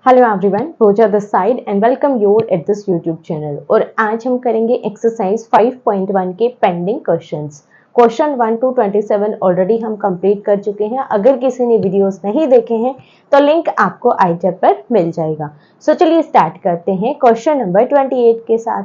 Hello everyone, Pooja this side and welcome you at this YouTube channel. और आज हम करेंगे एक्सरसाइज 5.1 के pending questions. Question 1 to 27 already हम कंप्लीट कर चुके हैं। अगर किसी ने वीडियोस नहीं देखे हैं तो लिंक आपको आई टैब पर मिल जाएगा। सो चलिए स्टार्ट करते हैं क्वेश्चन नंबर 28 के साथ।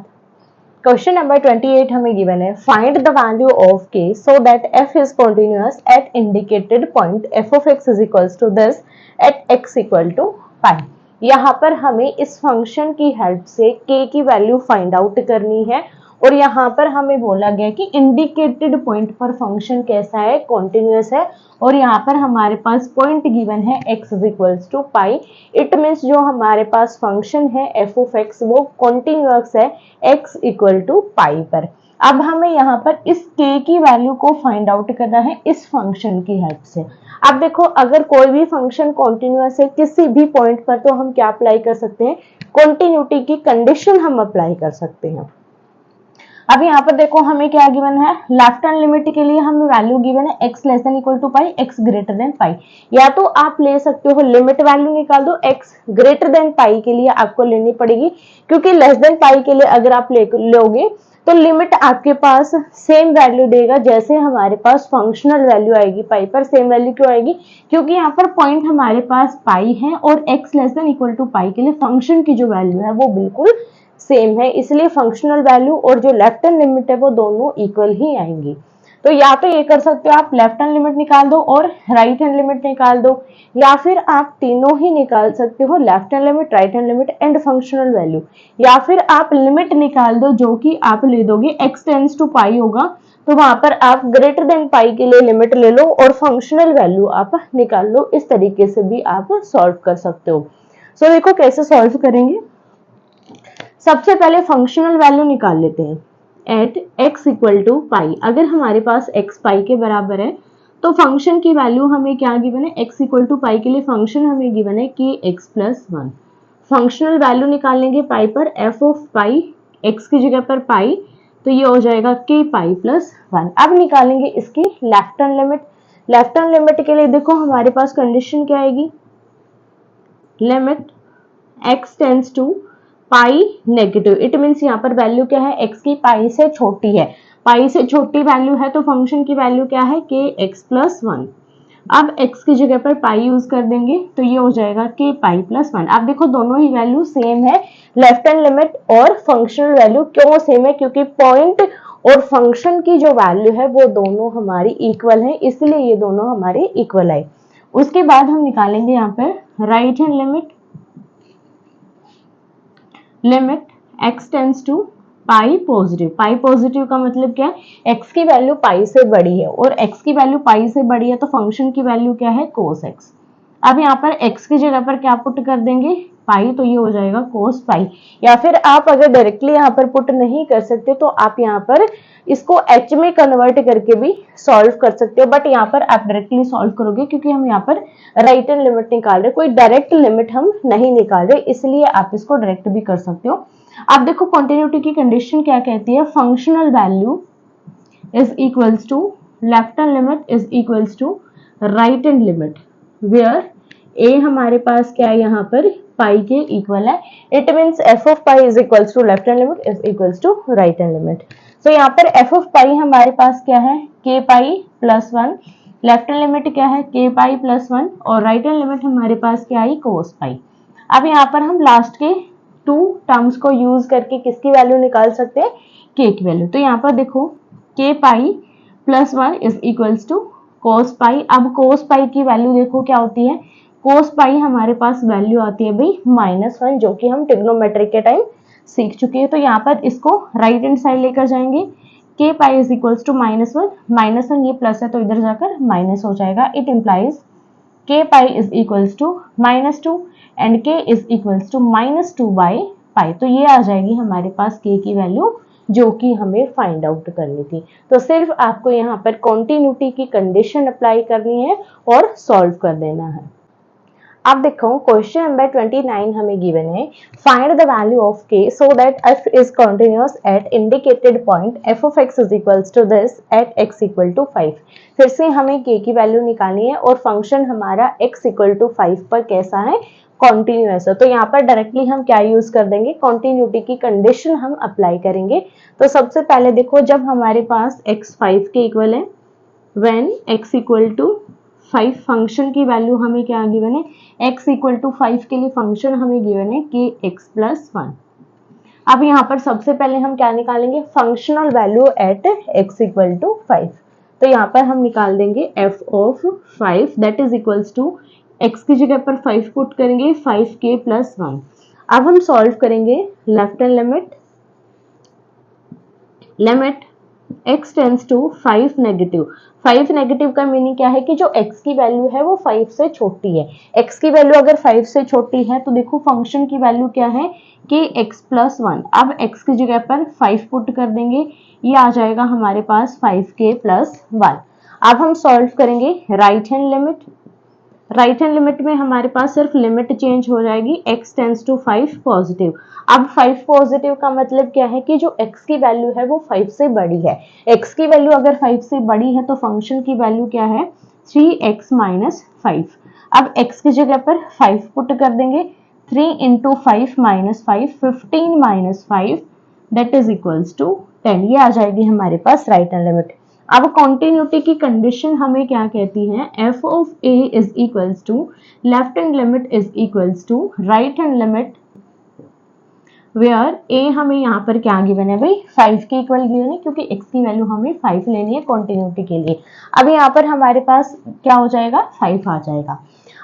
क्वेश्चन नंबर 28 हमें गिवन है, find the value of k so that f is continuous at indicated point f of x is equals to this at x equal to pi। यहाँ पर हमें इस फंक्शन की help से k की value find out करनी है और यहाँ पर हमें बोला गया कि इंडिकेटेड पॉइंट पर फंक्शन कैसा है, कॉन्टिन्यूअस है और यहाँ पर हमारे पास पॉइंट गिवन है x is equals to pi. It means जो हमारे पास फंक्शन है f ऑफ x वो कॉन्टिन्यूअस है x इक्वल टू पाई पर। अब हमें यहाँ पर इस k की वैल्यू को फाइंड आउट करना है इस फंक्शन की हेल्प से। अब देखो, अगर कोई भी फंक्शन कॉन्टिन्यूअस है किसी भी पॉइंट पर तो हम क्या अप्लाई कर सकते हैं, कॉन्टिन्यूटी की कंडीशन हम अप्लाई कर सकते हैं। अब यहाँ पर देखो हमें क्या गिवन है, लेफ्ट हैंड लिमिट के लिए हमें वैल्यू गिवन है x less than equal to pi, x greater than pi. या तो आप ले सकते हो लिमिट वैल्यू निकाल दो, x ग्रेटर देन पाई के लिए आपको लेनी पड़ेगी क्योंकि लेस देन पाई के लिए अगर आप लोगे तो लिमिट आपके पास सेम वैल्यू देगा जैसे हमारे पास फंक्शनल वैल्यू आएगी पाई पर। सेम वैल्यू क्यों आएगी, क्योंकि यहाँ पर पॉइंट हमारे पास पाई है और x less than equal to pi के लिए फंक्शन की जो वैल्यू है वो बिल्कुल सेम है, इसलिए फंक्शनल वैल्यू और जो लेफ्ट हैंड लिमिट है वो दोनों इक्वल ही आएंगी। तो या तो ये कर सकते हो आप लेफ्ट हैंड लिमिट निकाल दो और राइट हैंड लिमिट निकाल दो, या फिर आप तीनों ही निकाल सकते हो, left hand limit, right hand limit and functional value. या फिर आप लिमिट निकाल दो जो कि आप ले दोगे x टेंड्स टू पाई होगा तो वहां पर आप ग्रेटर देन पाई के लिए लिमिट ले लो और फंक्शनल वैल्यू आप निकाल लो। इस तरीके से भी आप सॉल्व कर सकते हो। सो देखो कैसे सॉल्व करेंगे। सबसे पहले फंक्शनल वैल्यू निकाल लेते हैं। एट x इक्वल टू पाई, अगर हमारे पास x पाई के बराबर है तो फंक्शन की वैल्यू हमें क्या गिवन है, x इक्वल टू पाई के लिए फंक्शन हमें गिवन है कि x प्लस 1। फंक्शनल वैल्यू निकालेंगे पाई पर, f ऑफ पाई x की जगह पर पाई तो ये हो जाएगा k पाई प्लस 1। अब निकालेंगे इसकी left hand limit. Left hand limit के लिए देखो हमारे पास कंडीशन क्या आएगी, limit x tends to pi negative. It means यहाँ पर वैल्यू क्या है, x की पाई से छोटी है, पाई से छोटी वैल्यू है तो फंक्शन की वैल्यू क्या है, k x प्लस 1। अब x की जगह पर पाई यूज कर देंगे तो ये हो जाएगा k पाई प्लस 1। अब देखो दोनों ही वैल्यू सेम है, लेफ्ट हैंड लिमिट और फंक्शनल वैल्यू क्यों सेम है, क्योंकि पॉइंट और फंक्शन की जो वैल्यू है वो दोनों हमारी इक्वल है, इसलिए ये दोनों हमारे इक्वल है। उसके बाद हम निकालेंगे यहाँ पर right hand limit. Limit x tends to pi positive. Pi positive का मतलब क्या है, x की वैल्यू पाई से बड़ी है और x की वैल्यू पाई से बड़ी है तो फंक्शन की वैल्यू क्या है, cos x। अब यहाँ पर x की जगह पर क्या पुट कर देंगे, पाई, तो ये हो जाएगा cos पाई। या फिर आप अगर डायरेक्टली यहाँ पर पुट नहीं कर सकते तो आप यहाँ पर इसको h में कन्वर्ट करके भी सॉल्व कर सकते हो, बट यहाँ पर आप डायरेक्टली सॉल्व करोगे क्योंकि हम यहाँ पर राइट हैंड लिमिट निकाल रहे, कोई डायरेक्ट लिमिट हम नहीं निकाल रहे, इसलिए आप इसको डायरेक्ट भी कर सकते हो। अब देखो कॉन्टिन्यूटी की कंडीशन क्या कहती है, functional value is equals to left hand limit is equals to right hand limit, where a हमारे पास क्या है, यहाँ पर पाई के इक्वल है। It means f of pi is equals to left hand limit is equals to right hand limit. तो यहाँ पर f ऑफ पाई हमारे पास क्या है, k pi plus 1, left hand limit क्या है, k पाई प्लस 1 और राइट हैंड लिमिट हमारे पास क्या आई, cos पाई। अब यहाँ पर हम लास्ट के टू टर्म्स को यूज करके किसकी वैल्यू निकाल सकते हैं, k की वैल्यू। तो यहाँ पर देखो k pi plus 1 is equals to cos pi. अब cos पाई की वैल्यू देखो क्या होती है, cos पाई हमारे पास वैल्यू आती है भाई -1, जो कि हम ट्रिग्नोमेट्री के टाइम सीख चुके हैं। तो यहाँ पर इसको राइट हैंड साइड लेकर जाएंगे, k pi is equals to -1 ये प्लस है तो इधर जाकर माइनस हो जाएगा। It implies k pi is equals to -2 and k is equals to -2 by pi. तो ये आ जाएगी हमारे पास k की वैल्यू जो कि हमें फाइंड आउट करनी थी। तो सिर्फ आपको यहाँ पर कॉन्टिन्यूटी की कंडीशन अप्लाई करनी है और सॉल्व कर देना है। अब देखो क्वेश्चन नंबर 29 हमें गिवन है, find the value of k so that f is continuous at indicated point f of x is equals to this at x equal to 5। फिर से हमें k की वैल्यू निकालनी है और फंक्शन हमारा x इक्वल टू 5 पर कैसा है, कॉन्टिन्यूअस है। तो यहाँ पर डायरेक्टली हम क्या यूज कर देंगे, कॉन्टिन्यूटी की कंडीशन हम अप्लाई करेंगे। तो सबसे पहले देखो, जब हमारे पास x 5 के इक्वल है, when x equal to 5, function की वैल्यू हमें क्या गिवन है, x इक्वल टू 5 के लिए फंक्शन हमें गिवन है कि x प्लस 1। अब यहाँ पर सबसे पहले हम क्या निकालेंगे, functional value at x equal to 5। तो यहाँ पर हम निकाल देंगे f of 5 that is equals to, x की जगह पर 5 पुट करेंगे, 5k प्लस 1। अब हम सॉल्व करेंगे, left hand limit x tends to 5 negative. 5 negative का मीनिंग क्या है कि जो x की वैल्यू है वो 5 से छोटी है। x की वैल्यू अगर 5 से छोटी है तो देखो फंक्शन की वैल्यू क्या है कि x प्लस 1। अब x की जगह पर 5 पुट कर देंगे, ये आ जाएगा हमारे पास 5k प्लस 1। अब हम सॉल्व करेंगे राइट हैंड लिमिट में हमारे पास सिर्फ लिमिट चेंज हो जाएगी, x टेंड्स टू 5 पॉजिटिव। अब 5 पॉजिटिव का मतलब क्या है कि जो x की वैल्यू है वो 5 से बड़ी है। x की वैल्यू अगर 5 से बड़ी है तो फंक्शन की वैल्यू क्या है, 3x माइनस 5। अब x की जगह पर 5 पुट कर देंगे, 3 into 5 minus 5, 15 minus 5 that is equals to 10। ये आ जाएगी हमारे पास राइट हैंड लिमिट। अब कॉन्टिन्यूटी की कंडीशन हमें क्या कहती है, f of a is equals to left hand limit is equals to right hand limit where a हमें यहाँ पर क्या गिवन है भाई, 5 के इक्वल गिवन है, क्योंकि x की वैल्यू हमें 5 लेनी है कॉन्टिन्यूटी के लिए। अब यहाँ पर हमारे पास क्या हो जाएगा, 5 आ जाएगा।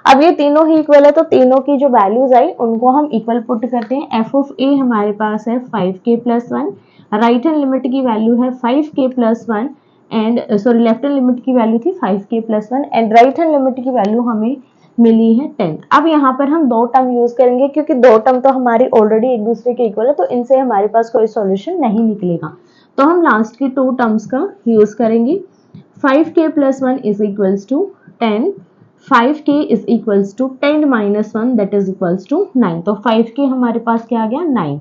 अब ये तीनों ही इक्वल है तो तीनों की जो वैल्यूज आई उनको हम इक्वल पुट करते हैं। f ऑफ a हमारे पास है 5k plus 1, right hand limit की वैल्यू है 5k plus 1 and sorry left hand limit की वैल्यू थी 5k plus 1 and right hand limit की वैल्यू हमें मिली है 10। अब यहाँ पर हम दो टर्म यूज करेंगे क्योंकि दो टर्म तो हमारी ऑलरेडी एक दूसरे के इक्वल है, तो इनसे हमारे पास कोई सॉल्यूशन नहीं निकलेगा। तो हम लास्ट की टू टर्म्स का यूज करेंगे। 5k plus 1 is equals to 10, 5k is equals to 10 minus 1 that is equals to 9। तो 5k हमारे पास क्या आ गया, 9।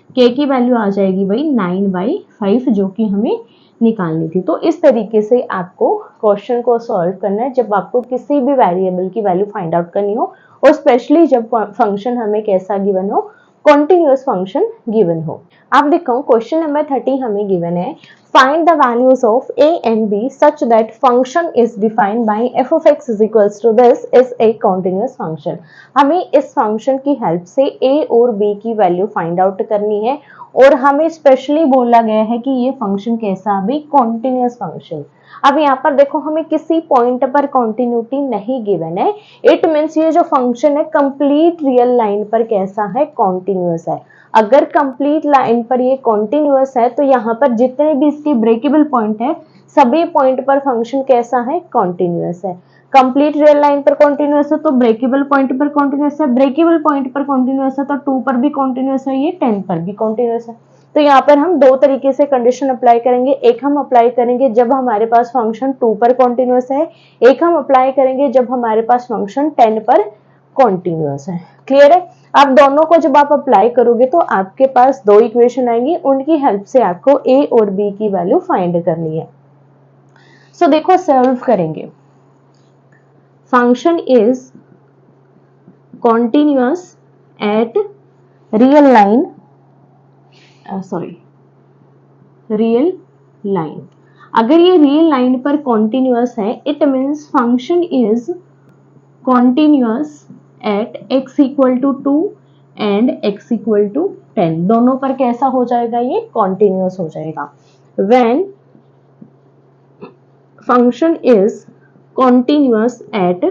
k की वैल्यू आ जाएगी भाई 9/5 जो कि हमें निकालनी थी। तो इस तरीके से आपको क्वेश्चन को सॉल्व करना है जब आपको किसी भी वेरिएबल की वैल्यू फाइंड आउट करनी हो, और स्पेशली जब फंक्शन हमें कैसा गिवन हो, कॉन्टिन्यूअस फंक्शन गिवन हो। आप देखो क्वेश्चन नंबर 30 हमें गिवन है, find the values of a and b such that function is defined by f of x is equals to this is a continuous function। हमें इस function की help से a और b की value find out करनी है, और हमें स्पेशली बोला गया है कि ये फंक्शन कैसा भी, कॉन्टिन्यूअस फंक्शन। अब यहाँ पर देखो हमें किसी पॉइंट पर कॉन्टिन्यूटी नहीं गिवन है, इट मीन्स ये जो फंक्शन है कंप्लीट रियल लाइन पर कैसा है, कॉन्टिन्यूअस है। अगर कंप्लीट लाइन पर ये कॉन्टिन्यूअस है तो यहाँ पर जितने भी इसके ब्रेकेबल पॉइंट है सभी पॉइंट पर फंक्शन कैसा है, कॉन्टिन्यूअस है। कंप्लीट रियल लाइन पर कॉन्टिन्यूअस है तो ब्रेकेबल पॉइंट पर कॉन्टिन्यूअस है, ब्रेकेबल पॉइंट पर कॉन्टिन्यूअस है तो 2 पर भी कॉन्टिन्यूअस है, ये 10 पर भी कॉन्टिन्यूअस है। तो यहाँ पर हम दो तरीके से कंडीशन अप्लाई करेंगे, एक हम अप्लाई करेंगे जब हमारे पास फंक्शन 2 पर कॉन्टिन्यूअस है, एक हम अप्लाई करेंगे जब हमारे पास फंक्शन 10 पर कॉन्टिन्यूअस है। क्लियर है। अब दोनों को जब आप अप्लाई करोगे तो आपके पास दो इक्वेशन आएंगी, उनकी हेल्प से आपको a और b की वैल्यू फाइंड करनी है। सो देखो सॉल्व करेंगे, function is continuous at real line, real line. अगर ये रियल लाइन पर कॉन्टिन्यूअस है it means function is continuous at x equal to 2 and x equal to 10। दोनों पर कैसा हो जाएगा, ये कॉन्टिन्यूअस हो जाएगा। When function is continuous at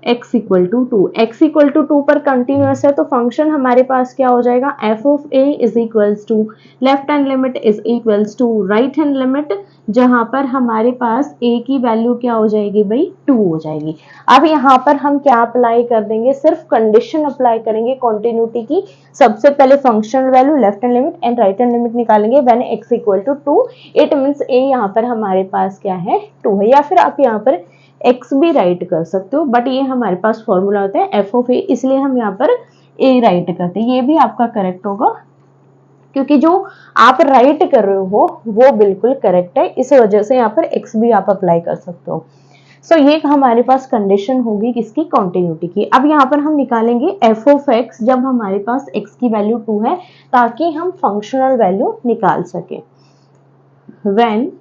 x equal to 2, x equal to 2 पर कंटिन्यूअस है तो फंक्शन हमारे पास क्या हो जाएगा, f of a is equals to left hand limit is equals to right hand limit, जहां पर हमारे पास a की वैल्यू क्या हो जाएगी भाई, 2 हो जाएगी। अब यहाँ पर हम क्या अप्लाई कर देंगे, सिर्फ कंडीशन अप्लाई करेंगे कॉन्टिन्यूटी की। सबसे पहले functional value left hand limit and right hand limit निकालेंगे when x equal to 2, it means a यहाँ पर हमारे पास क्या है, 2 है, या फिर आप यहाँ पर x भी राइट कर सकते हो, बट ये हमारे पास फॉर्मूला होता है f ऑफ a, इसलिए हम यहाँ पर a राइट करते हैं। ये भी आपका करेक्ट होगा क्योंकि जो आप राइट कर रहे हो वो बिल्कुल करेक्ट है, इस वजह से यहाँ पर x भी आप अप्लाई कर सकते हो। सो ये हमारे पास कंडीशन होगी किसकी, कॉन्टिन्यूटी की। अब यहाँ पर हम निकालेंगे एफ ऑफ एक्स जब हमारे पास एक्स की वैल्यू 2 है, ताकि हम फंक्शनल वैल्यू निकाल सके। When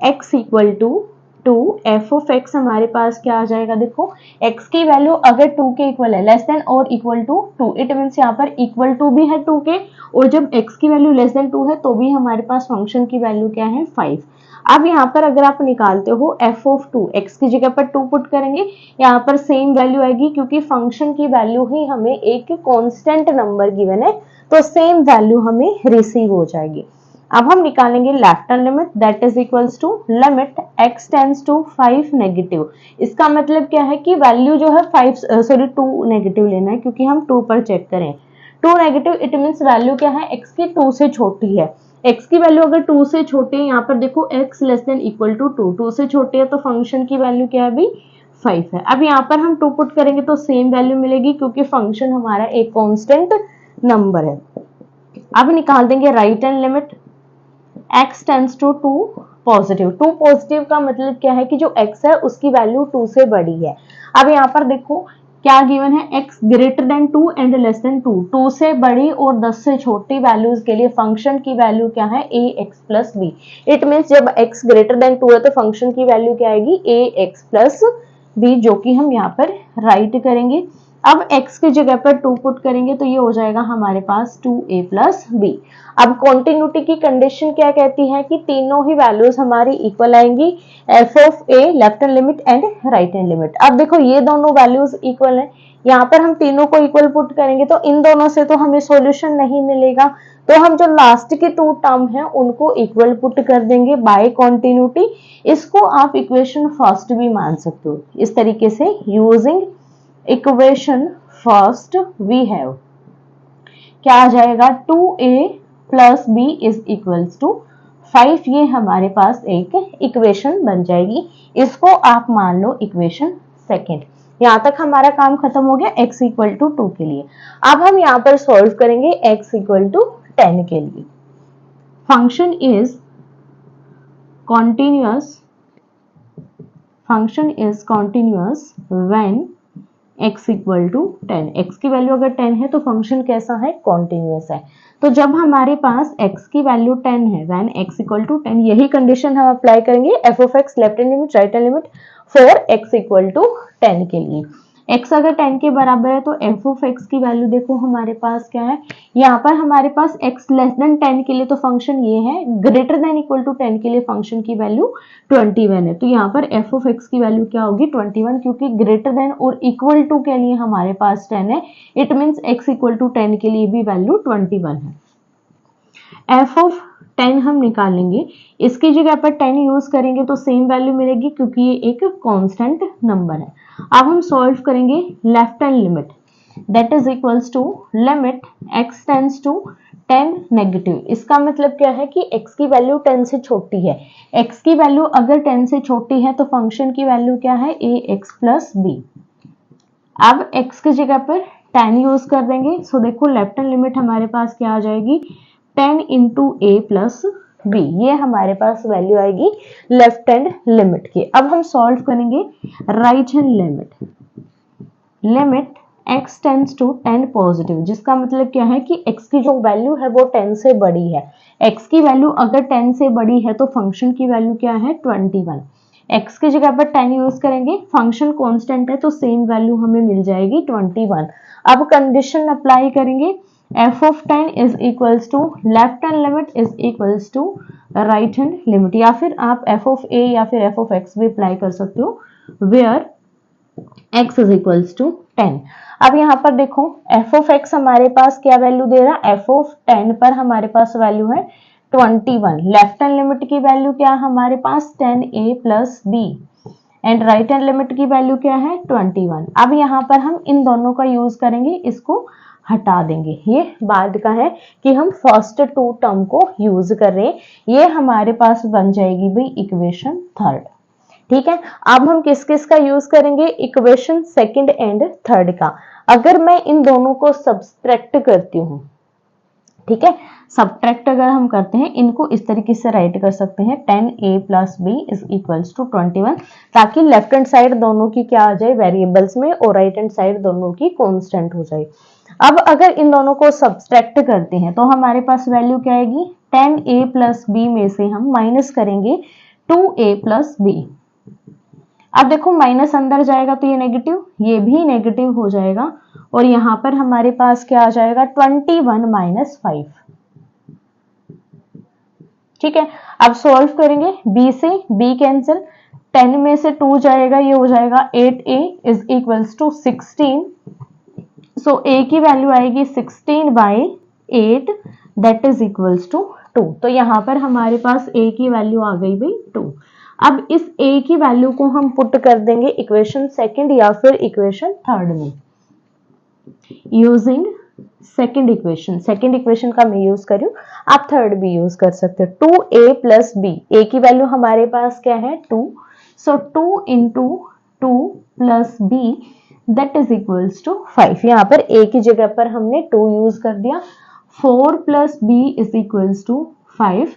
x equal to 2, f of x हमारे पास क्या आ जाएगा, देखो x की वैल्यू अगर 2 के इक्वल है, लेस देन और इक्वल टू 2, इट मीन्स यहाँ पर इक्वल टू भी है 2 के, और जब x की वैल्यू लेस देन 2 है तो भी हमारे पास फंक्शन की वैल्यू क्या है, 5। अब यहाँ पर अगर आप निकालते हो f ऑफ 2, x की जगह पर 2 पुट करेंगे, यहाँ पर सेम वैल्यू आएगी, क्योंकि फंक्शन की वैल्यू ही हमें एक कांस्टेंट नंबर गिवन है, तो सेम वैल्यू हमें रिसीव हो जाएगी। अब हम निकालेंगे left hand limit, that is equals to limit x tends to 5 negative. इसका मतलब क्या है कि वैल्यू जो है 2 नेगेटिव लेना है, क्योंकि हम 2 पर चेक करें। 2 नेगेटिव, इट मीन्स वैल्यू क्या है, x की 2 से छोटी है। x की वैल्यू अगर 2 से छोटी है, यहाँ पर देखो x less than equal to 2, 2 से छोटी है, तो फंक्शन की वैल्यू क्या है अभी, 5 है। अब यहाँ पर हम 2 पुट करेंगे तो सेम वैल्यू मिलेगी, क्योंकि फंक्शन हमारा एक कांस्टेंट नंबर है। अब निकाल देंगे right hand limit, x tends to 2 positive. 2 positive का मतलब क्या है कि जो x है उसकी वैल्यू 2 से बड़ी है। अब यहाँ पर देखो क्या गिवन है, x greater then 2 and less than 2, 2 से बड़ी और 10 से छोटी वैल्यूज के लिए फंक्शन की वैल्यू क्या है, ax plus b। It means जब x ग्रेटर देन 2 है तो फंक्शन की वैल्यू क्या आएगी, ax प्लस b, जो कि हम यहाँ पर राइट करेंगे। अब x की जगह पर 2 पुट करेंगे तो ये हो जाएगा हमारे पास 2a प्लस b। अब कॉन्टिन्यूटी की कंडीशन क्या कहती है कि तीनों ही वैल्यूज हमारी इक्वल आएंगी, F of A, left hand limit and right hand limit. अब देखो ये दोनों वैल्यूज इक्वल है, यहाँ पर हम तीनों को इक्वल पुट करेंगे तो इन दोनों से तो हमें सॉल्यूशन नहीं मिलेगा, तो हम जो लास्ट के 2 टर्म है उनको इक्वल पुट कर देंगे बाय कॉन्टिन्यूटी। इसको आप इक्वेशन फर्स्ट भी मान सकते हो। इस तरीके से using equation first we have क्या आ जाएगा, 2a plus b is equals to 5। ये हमारे पास एक इक्वेशन बन जाएगी, इसको आप मान लो इक्वेशन सेकेंड। यहां तक हमारा काम खत्म हो गया x इक्वल टू 2 के लिए। अब हम यहां पर सॉल्व करेंगे x इक्वल टू 10 के लिए। Function is continuous when x equal to 10। x की वैल्यू अगर 10 है तो फंक्शन कैसा है, कॉन्टिन्यूअस है। तो जब हमारे पास x की वैल्यू 10 है, व्हेन x इक्वल टू 10, यही कंडीशन हम अप्लाई करेंगे f of x left hand limit right hand limit for x equal to 10 के लिए। x अगर 10 के बराबर है तो f ऑफ x की वैल्यू देखो हमारे पास क्या है, यहाँ पर हमारे पास x लेस देन 10 के लिए तो फंक्शन ये है, ग्रेटर देन इक्वल टू 10 के लिए फंक्शन की वैल्यू 21 है। तो यहाँ पर f ऑफ x की वैल्यू क्या होगी, 21, क्योंकि ग्रेटर देन और इक्वल टू के लिए हमारे पास 10 है, it means x equal to 10 के लिए भी वैल्यू 21 है। f ऑफ 10 हम निकालेंगे, इसकी जगह पर 10 यूज करेंगे तो सेम वैल्यू मिलेगी, क्योंकि ये एक कांस्टेंट नंबर है। अब हम सॉल्व करेंगे left hand limit, that is equals to limit x tends to 10 negative. इसका मतलब क्या है कि x की वैल्यू 10 से छोटी है। x की वैल्यू अगर 10 से छोटी है तो फंक्शन की वैल्यू क्या है, ax प्लस b। अब x की जगह पर 10 यूज कर देंगे, सो देखो लेफ्ट हैंड लिमिट हमारे पास क्या आ जाएगी, 10 इंटू ए प्लस बी। ये हमारे पास वैल्यू आएगी लेफ्ट हैंड लिमिट की। अब हम सॉल्व करेंगे right hand limit, limit x tends to 10 positive, जिसका मतलब क्या है कि x की जो वैल्यू है वो 10 से बड़ी है। x की वैल्यू अगर 10 से बड़ी है तो फंक्शन की वैल्यू क्या है, 21। x की जगह पर 10 यूज करेंगे, फंक्शन कांस्टेंट है तो सेम वैल्यू हमें मिल जाएगी 21। अब कंडीशन अप्लाई करेंगे, f of 10 is equals to left hand limit is equals to right hand limit, या फिर आप f ऑफ a या फिर f ऑफ x भी अप्लाई कर सकते हो, where x is equals to 10। अब यहाँ पर देखो f ऑफ x हमारे पास क्या वैल्यू दे रहा है, f ऑफ 10 पर हमारे पास वैल्यू है 21। लेफ्ट हैंड लिमिट की वैल्यू क्या है हमारे पास, 10a plus b, and right hand limit की वैल्यू क्या है, 21। अब यहाँ पर हम इन दोनों का यूज करेंगे, इसको हटा देंगे। ये बाद का है कि हम फर्स्ट 2 टर्म को यूज कर रहे हैं। ये हमारे पास बन जाएगी भाई इक्वेशन थर्ड। ठीक है, अब हम किस किस का यूज करेंगे, इक्वेशन सेकंड एंड थर्ड का। अगर मैं इन दोनों को सब्सट्रैक्ट करती हूँ ठीक है। सब्ट्रैक्ट अगर हम करते हैं इनको इस तरीके से राइट कर सकते हैं 10a + b = 21, ताकि लेफ्ट हैंड साइड दोनों की क्या आ जाए वेरिएबल्स में और राइट हैंड साइड दोनों की कांस्टेंट हो जाए। अब अगर इन दोनों को सब्ट्रैक्ट करते हैं तो हमारे पास वैल्यू क्या आएगी, 10a + b में से हम माइनस करेंगे 2a + b। अब देखो माइनस अंदर जाएगा तो ये नेगेटिव, ये भी नेगेटिव हो जाएगा और यहां पर हमारे पास क्या आ जाएगा 21 - 5। ठीक है। अब सॉल्व करेंगे, b से b कैंसिल, 10 में से 2 जाएगा, ये हो जाएगा 8a = 16। सो a की वैल्यू आएगी 16/8 दैट इज इक्वल्स टू 2। तो यहां पर हमारे पास a की वैल्यू आ गई भाई 2। अब इस a की वैल्यू को हम पुट कर देंगे इक्वेशन सेकंड या फिर इक्वेशन थर्ड में यूजिंग सेकंड इक्वेशन का मैं यूज कर रही हूँ, आप थर्ड भी यूज कर सकते हो। 2a + b, a की वैल्यू हमारे पास क्या है 2, so 2 × 2 + b that is equals to 5। यहाँ पर a की जगह पर हमने 2 यूज कर दिया। 4 + b = 5,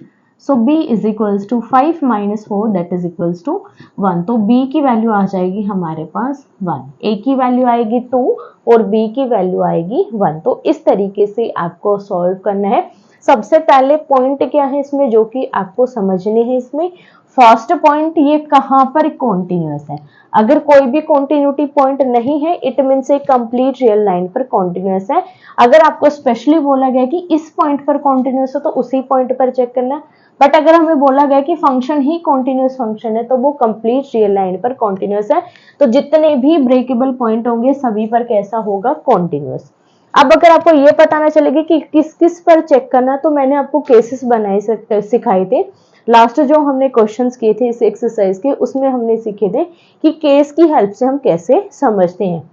so b = 5 - 4 that is equals to 1। तो b की वैल्यू आ जाएगी हमारे पास 1, a की वैल्यू आएगी 2 और b की वैल्यू आएगी 1। तो इस तरीके से आपको सॉल्व करना है। सबसे पहले पॉइंट क्या है इसमें जो कि आपको समझने हैं, इसमें फर्स्ट पॉइंट ये कहां पर कॉन्टिन्यूअस है। अगर कोई भी कॉन्टिन्यूटी पॉइंट नहीं है इट मीन्स एक कंप्लीट रियल लाइन पर कॉन्टिन्यूअस है। अगर आपको स्पेशली बोला गया कि इस पॉइंट पर कॉन्टिन्यूअस है तो उसी पॉइंट पर चेक करना है, बट अगर हमें बोला गया कि फंक्शन ही कॉन्टिन्यूअस फंक्शन है तो वो कंप्लीट रियल लाइन पर कॉन्टिन्यूअस है। तो जितने भी ब्रेकेबल पॉइंट होंगे सभी पर कैसा होगा कॉन्टिन्यूअस। अब अगर आपको ये पता ना चलेगी कि किस किस पर चेक करना, तो मैंने आपको केसेस बनाए सिखाए थे। लास्ट जो हमने क्वेश्चंस किए थे इस एक्सरसाइज के उसमें हमने सीखे थे कि केस की हेल्प से हम कैसे समझते हैं।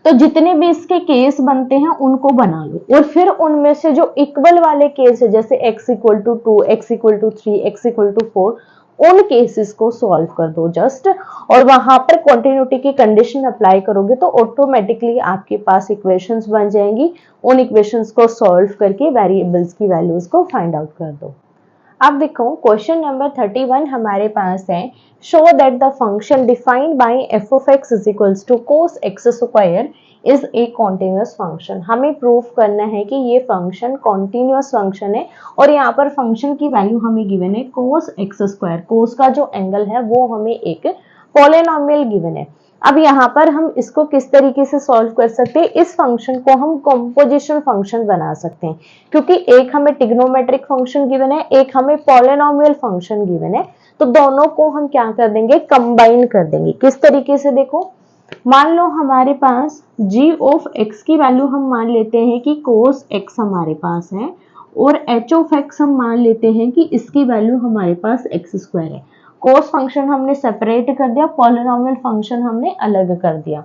तो जितने भी इसके केस बनते हैं उनको बना लो और फिर उनमें से जो इक्वल वाले केस है जैसे x = 2, x = 3, x = 4, उन केसेस को सॉल्व कर दो जस्ट, और वहां पर कॉन्टिन्यूटी की कंडीशन अप्लाई करोगे तो ऑटोमेटिकली आपके पास इक्वेशंस बन जाएंगी। उन इक्वेशंस को सॉल्व करके वेरिएबल्स की वैल्यूज को फाइंड आउट कर दो। अब देखो क्वेश्चन नंबर 31 हमारे पास है, show that the function defined by f(x) = cos x² is a continuous function. हमें प्रूफ करना है कि ये फंक्शन कॉन्टिन्यूअस फंक्शन है और यहाँ पर फंक्शन की वैल्यू हमें गिवन है cos x²। cos का जो एंगल है वो हमें एक पॉलिनोमियल गिवन है। अब यहाँ पर हम इसको किस तरीके से सॉल्व कर सकते हैं, इस फंक्शन को हम कंपोजिशन फंक्शन बना सकते हैं, क्योंकि एक हमें ट्रिग्नोमेट्रिक फंक्शन गिवन है, एक हमें पॉलिनोमियल फंक्शन गिवन है। तो दोनों को हम क्या कर देंगे, कंबाइन कर देंगे। किस तरीके से, देखो मान लो हमारे पास g(x) की वैल्यू हम मान लेते हैं कि cos x हमारे पास है और h(x) हम मान लेते हैं कि इसकी वैल्यू हमारे पास x² है। cos फंक्शन हमने सेपरेट कर दिया, पॉलिनोमियल फंक्शन हमने अलग कर दिया।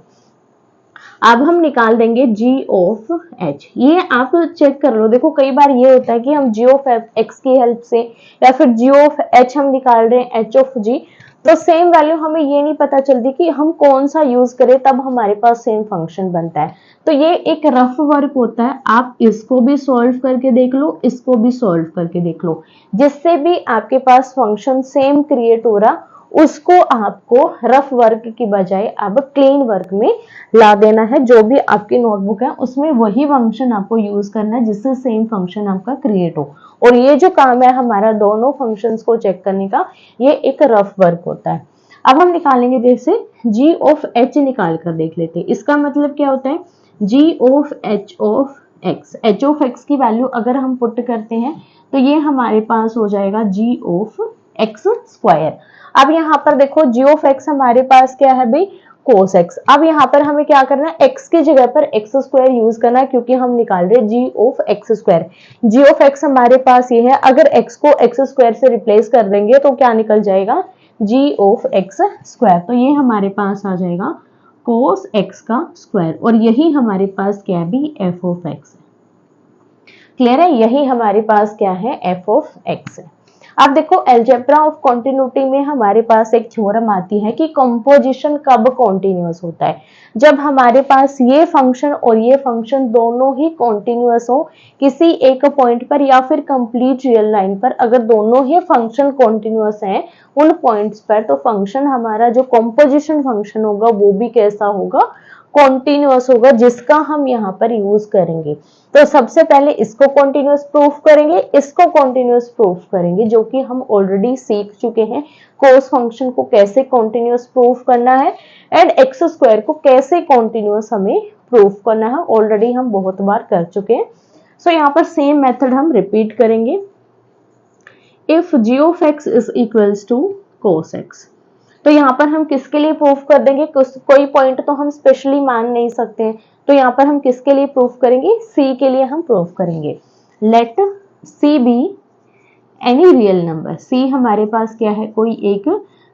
अब हम निकाल देंगे g(h). ये आप चेक कर लो, देखो कई बार ये होता है कि हम g(x) की हेल्प से या फिर g(h) हम निकाल रहे हैं h(g), तो सेम वैल्यू हमें ये नहीं पता चलती कि हम कौन सा यूज करें तब हमारे पास सेम फंक्शन बनता है। तो ये एक रफ वर्क होता है, आप इसको भी सॉल्व करके देख लो, इसको भी सॉल्व करके देख लो, जिससे भी आपके पास फंक्शन सेम क्रिएट हो रहा उसको आपको रफ वर्क की बजाय अब क्लीन वर्क में ला देना है। जो भी आपकी नोटबुक है उसमें वही फंक्शन आपको यूज करना है जिससे सेम फंक्शन आपका क्रिएट हो। और ये जो काम है हमारा दोनों फंक्शंस को चेक करने का, ये एक रफ वर्क होता है। अब हम निकालेंगे, जैसे g(h) निकाल कर देख लेते हैं। इसका मतलब क्या होता है, g(h)(x), h(x) की वैल्यू अगर हम पुट करते हैं तो ये हमारे पास हो जाएगा g(x²). अब यहाँ पर देखो g(x) हमारे पास क्या है भाई, cos x। अब यहाँ पर हमें क्या करना है, x की जगह पर x² यूज करना है क्योंकि हम निकाल रहे g(x²). g(x) हमारे पास ये है, अगर x को x² से रिप्लेस कर देंगे तो क्या निकल जाएगा, g(x²). तो ये हमारे पास आ जाएगा cos x² और यही हमारे पास क्या है भी f(x) है। क्लियर है, यही हमारे पास क्या है f(x) है। अब देखो अलजेब्रा ऑफ कॉन्टिन्यूटी में हमारे पास एक थ्योरम आती है कि कंपोजिशन कब कॉन्टिन्यूअस होता है, जब हमारे पास ये फंक्शन और ये फंक्शन दोनों ही कॉन्टिन्यूअस हो किसी एक पॉइंट पर या फिर कंप्लीट रियल लाइन पर। अगर दोनों ही फंक्शन कॉन्टिन्यूअस हैं उन पॉइंट्स पर, तो फंक्शन हमारा जो कंपोजिशन फंक्शन होगा वो भी कैसा होगा, कॉन्टिन्यूअस होगा, जिसका हम यहाँ पर यूज करेंगे। तो सबसे पहले इसको कॉन्टिन्यूअस प्रूफ करेंगे, इसको कॉन्टिन्यूअस प्रूफ करेंगे, जो कि हम ऑलरेडी सीख चुके हैं। कोस फंक्शन को कैसे कॉन्टिन्यूअस प्रूफ करना है एंड एक्स स्क्वायर को कैसे कॉन्टिन्यूअस हमें प्रूफ करना है, ऑलरेडी हम बहुत बार कर चुके हैं। सो यहाँ पर सेम मेथड हम रिपीट करेंगे। If g of x is equals to cos x, तो यहाँ पर हम किसके लिए प्रूफ कर देंगे, कोई पॉइंट तो हम स्पेशली मान नहीं सकते हैं, तो यहाँ पर हम किसके लिए प्रूफ करेंगे, c के लिए हम प्रूफ करेंगे। Let c be any real number, c हमारे पास क्या है, कोई एक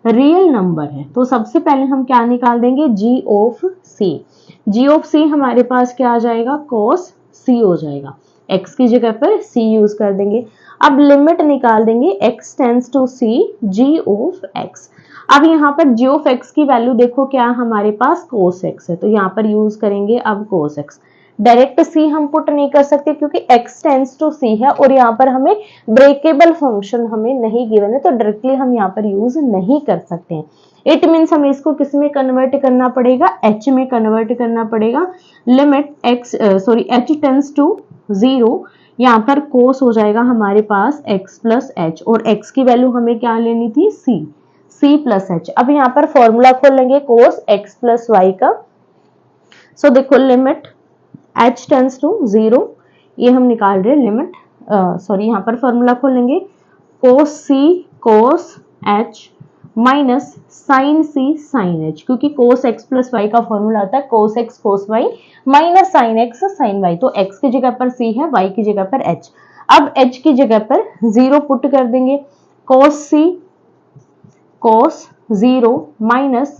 रियल नंबर है। तो सबसे पहले हम क्या निकाल देंगे, g of c। g of c हमारे पास क्या आ जाएगा, cos c हो जाएगा, x की जगह पर c यूज कर देंगे। अब लिमिट निकाल देंगे, x tends to c g of x। अब यहाँ पर g ऑफ x की वैल्यू देखो क्या हमारे पास cos x है, तो यहाँ पर यूज करेंगे अब cos x। डायरेक्ट c हम पुट नहीं कर सकते क्योंकि x टेंड्स टू c है और यहाँ पर हमें ब्रेकेबल फंक्शन हमें नहीं गिवन है, तो डायरेक्टली हम यहाँ पर यूज नहीं कर सकते हैं। इट मीन्स हमें इसको किस में कन्वर्ट करना पड़ेगा, h में कन्वर्ट करना पड़ेगा। लिमिट h टेंड्स टू 0, यहाँ पर cos हो जाएगा हमारे पास x प्लस h, और x की वैल्यू हमें क्या लेनी थी, c प्लस h। अब यहाँ पर फॉर्मूला खोल लेंगे cos x प्लस y का। सो देखो लिमिट h टेंड्स टू 0, ये हम निकाल रहे हैं लिमिट, यहाँ पर फॉर्मूला खोल लेंगे cos c cos h minus sine c sine h, क्योंकि cos x प्लस y का फॉर्मूला आता है cos x cos y minus sine x sine y। तो x की जगह पर c है, y की जगह पर h। अब h की जगह पर 0 पुट कर देंगे, cos c cos 0 minus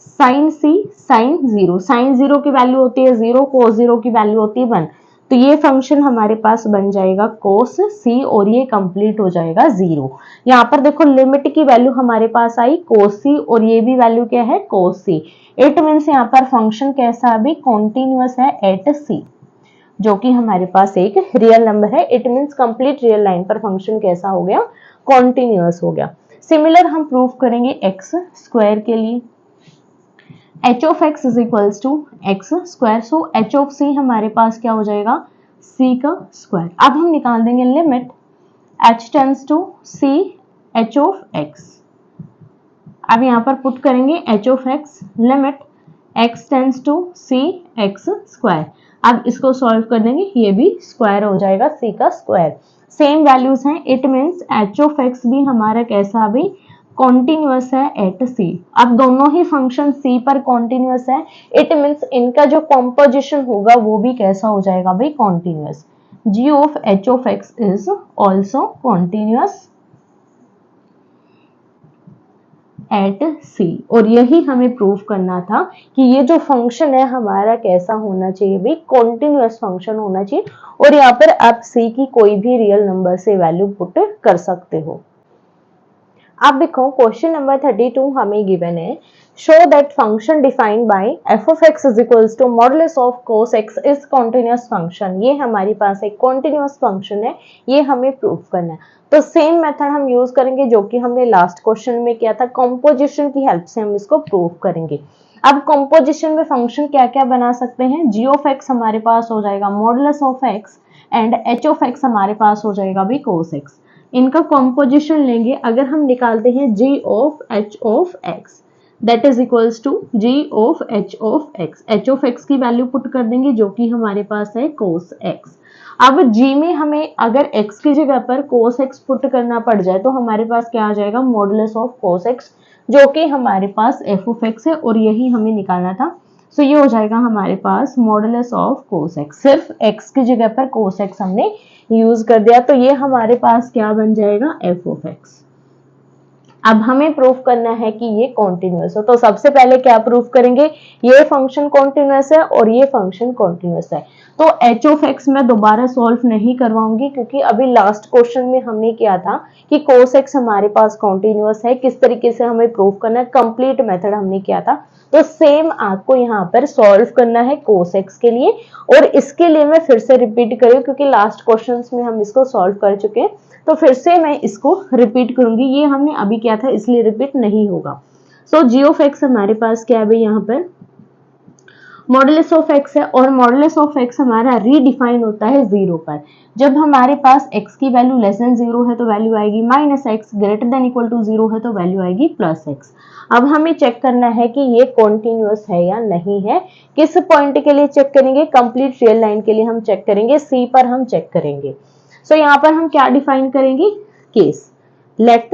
sine c sine 0। Sine 0 की वैल्यू होती है 0, cos 0 की वैल्यू होती है 1। तो ये फंक्शन हमारे पास बन जाएगा cos c और ये कंप्लीट हो जाएगा 0। यहाँ पर देखो लिमिट की वैल्यू हमारे पास आई cos c और ये भी वैल्यू क्या है, cos c। इट मीन्स यहाँ पर फंक्शन कैसा अभी कॉन्टिन्यूअस है एट c, जो कि हमारे पास एक रियल नंबर है। It means complete real line पर फंक्शन कैसा हो गया, कॉन्टिन्यूअस हो गया। सिमिलर हम प्रूफ करेंगे एक्स स्क्वायर के लिए। h of x is equals to x square, so h of c हमारे पास क्या हो जाएगा, c का स्क्वायर। अब हम निकाल देंगे limit h tends to c h of x। अब यहाँ पर पुट करेंगे h of x, limit x tends to c x square. अब इसको सॉल्व कर देंगे, ये भी स्क्वायर हो जाएगा c का स्क्वायर। सेम वैल्यूज हैं, it means h of x भी हमारा कैसा अभी कॉन्टिन्यूअस है एट c। अब दोनों ही फंक्शन c पर कॉन्टिन्यूअस है, इट मीन्स इनका जो कॉम्पोजिशन होगा वो भी कैसा हो जाएगा भाई, continuous. g of h of x is also continuous at c। और यही हमें प्रूव करना था कि ये जो फंक्शन है हमारा कैसा होना चाहिए भाई, कॉन्टिन्यूअस फंक्शन होना चाहिए। और यहाँ पर आप c की कोई भी रियल नंबर से वैल्यू पुट कर सकते हो। अब देखो क्वेश्चन नंबर 32 हमें गिवन है, show that function defined by f of x is equals to modulus of cos x is continuous function। ये हमारे पास एक continuous फंक्शन है, ये हमें प्रूव करना है। तो सेम मेथड हम यूज करेंगे जो कि हमने लास्ट क्वेश्चन में किया था, कंपोजिशन की हेल्प से हम इसको प्रूव करेंगे। अब कंपोजिशन में फंक्शन क्या क्या बना सकते हैं, g of x हमारे पास हो जाएगा modulus of x and h of x हमारे पास हो जाएगा भी cos x। इनका कंपोजिशन लेंगे, अगर हम निकालते हैं g of h of x that is equals to g of h of x। h of x की वैल्यू पुट कर देंगे जो कि हमारे पास है cos x। अब g में हमें अगर x की जगह पर cos x पुट करना पड़ जाए तो हमारे पास क्या आ जाएगा, मॉडुलस ऑफ cos x, जो कि हमारे पास f of x है और यही हमें निकालना था। सो ये हो जाएगा हमारे पास मॉडुलस ऑफ cos x। सिर्फ x की जगह पर cos x हमने यूज कर दिया, तो ये हमारे पास क्या बन जाएगा, f of x। अब हमें प्रूफ करना है कि ये कॉन्टिन्यूअस है, तो सबसे पहले क्या प्रूफ करेंगे, ये फंक्शन कॉन्टिन्यूअस है और ये फंक्शन कॉन्टिन्यूअस है। तो एच ऑफ एक्स मैं दोबारा सॉल्व नहीं करवाऊंगी, क्योंकि अभी लास्ट क्वेश्चन में हमने किया था कि कोस एक्स हमारे पास कॉन्टिन्यूअस है, किस तरीके से हमें प्रूव करना है, कंप्लीट मेथड हमने किया था। तो सेम आपको यहाँ पर सॉल्व करना है कोस एक्स के लिए, और इसके लिए मैं फिर से रिपीट करूँ क्योंकि लास्ट क्वेश्चन में हम इसको सॉल्व कर चुके हैं, तो फिर से मैं इसको रिपीट करूंगी। ये हमने अभी किया था इसलिए रिपीट नहीं होगा। सो जी ऑफ एक्स हमारे पास क्या है भाई, यहाँ पर मॉडुलस ऑफ एक्स है, और मॉडुलस ऑफ एक्स हमारा रीडिफाइन होता है 0 पर। जब हमारे पास x की वैल्यू लेस देन 0 है तो वैल्यू आएगी -x, greater than equal to 0 है तो वैल्यू आएगी +x। अब हमें चेक करना है कि ये कॉन्टिन्यूअस है या नहीं है। किस पॉइंट के लिए चेक करेंगे, कंप्लीट रियल लाइन के लिए हम चेक करेंगे, सी पर हम चेक करेंगे। सो यहाँ पर हम क्या डिफाइन करेंगे, case let